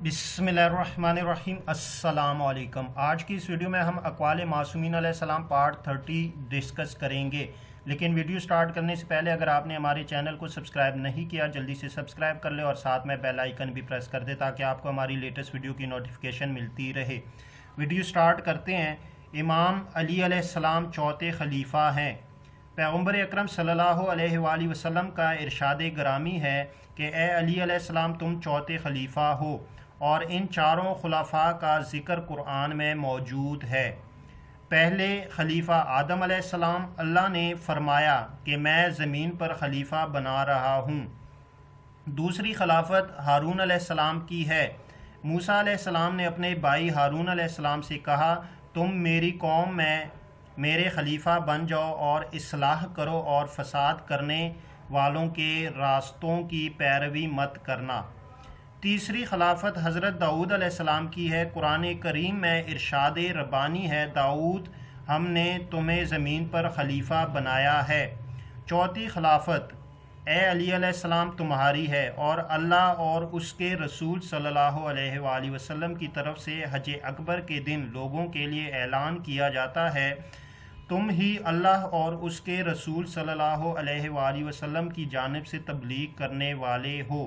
बिस्मिल्लाहिर्रहमानिर्रहीम। अस्सलाम वालेकुम। आज की इस वीडियो में हम अक़वाल मासूमीन अलैहिस्सलाम पार्ट 30 डिस्कस करेंगे। लेकिन वीडियो स्टार्ट करने से पहले अगर आपने हमारे चैनल को सब्सक्राइब नहीं किया जल्दी से सब्सक्राइब कर ले और साथ में बेल आइकन भी प्रेस कर दे ताकि आपको हमारी लेटेस्ट वीडियो की नोटिफिकेशन मिलती रहे। वीडियो स्टार्ट करते हैं। इमाम अली अलैहिस्सलाम चौथे खलीफा हैं। पैगम्बर अकरम सल्लल्लाहु अलैहि वसल्लम का इरशाद ग्रामी है कि ए अली अलैहिस्सलाम तुम चौथे खलीफा हो और इन चारों खुलाफा का ज़िक्र कुरान में मौजूद है। पहले खलीफा आदम अलैहिस्सलाम, अल्लाह ने फरमाया कि मैं ज़मीन पर खलीफा बना रहा हूँ। दूसरी खिलाफत हारून अलैहिस्सलाम की है। मूसा अलैहिस्सलाम ने अपने भाई हारून अलैहिस्सलाम से कहा, तुम मेरी कौम में मेरे खलीफा बन जाओ और इस्लाह करो और फसाद करने वालों के रास्तों की पैरवी मत करना। तीसरी खिलाफत हज़रत दाऊद अलैहिस्सलाम की है। कुरान करीम में इरशाद रब्बानी है, दाऊद हमने तुम्हें ज़मीन पर खलीफा बनाया है। चौथी खिलाफत ए अली अलैहिस्सलाम तुम्हारी है और अल्लाह और उसके रसूल सल्लल्लाहु अलैहि वसल्लम की तरफ से हज अकबर के दिन लोगों के लिए ऐलान किया जाता है, तुम ही अल्लाह और उसके रसूल सल्लल्लाहु अलैहि वसल्लम की जानिब से तबलीग करने वाले हो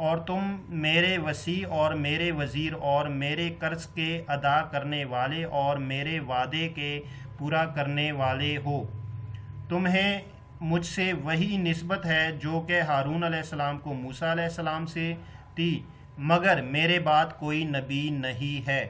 और तुम मेरे वसी और मेरे वज़ीर और मेरे कर्ज के अदा करने वाले और मेरे वादे के पूरा करने वाले हो। तुम्हें मुझसे वही निस्बत है जो कि हारून अलैहिस्सलाम को मूसा अलैहिस्सलाम से थी, मगर मेरे बाद कोई नबी नहीं है।